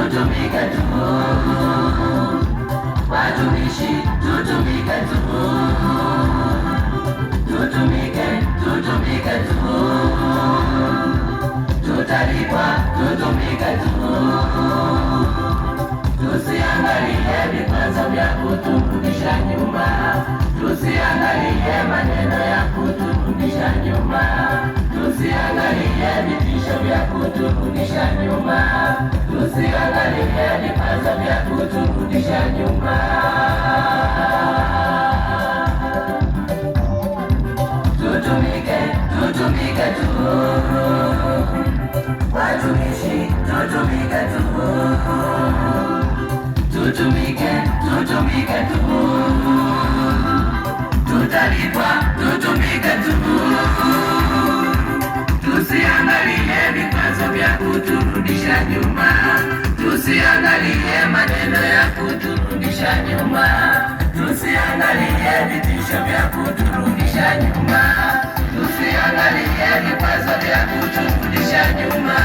tutumike tu, watumishi tutumike tu, tutumike tu, tutalipwa tutumike tu, tusiangalie vikwazo vya kuturudisha nyuma, tusiangalie maneno ya kuturudisha nyuma, tusiangalie vitisho vya kuturudisha nyuma, tusiangalie vikwazo vya kuturudisha nyuma. Tutumike tu, watumishi tutumike tu, tutumike tu, tutalipwa tutumike tu, tusiangalie vikwazo vya kuturudisha nyuma, tusiangalie maneno ya kuturudisha nyuma, tusiangalie vitisho vya kuturudisha nyuma, tusiangalie vikwazo vya kuturudisha nyuma.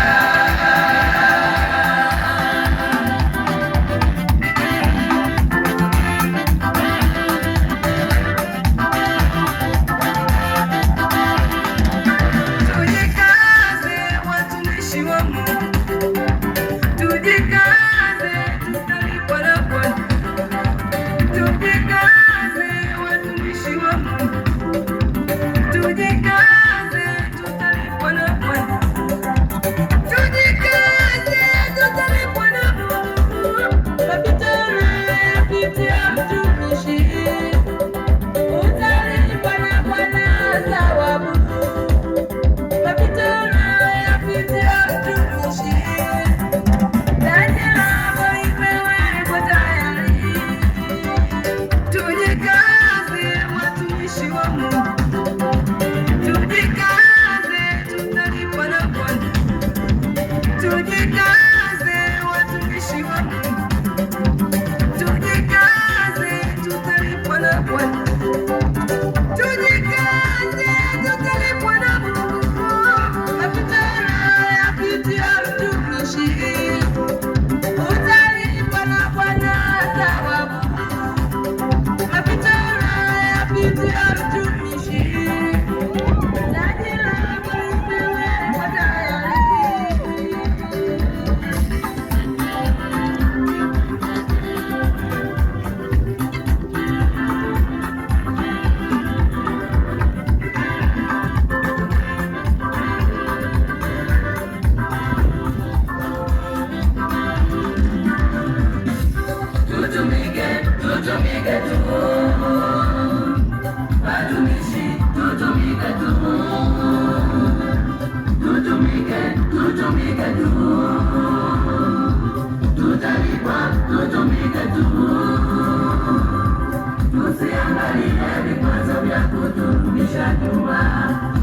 Tusiangalie vikwazo vya kuturudisha nyuma,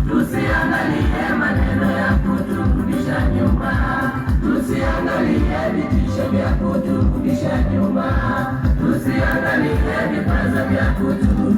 tusiangalie maneno ya kuturudisha nyuma, tusiangalie vitisho vya kuturudisha nyuma, tusiangalie vikwazo vya kuturudisha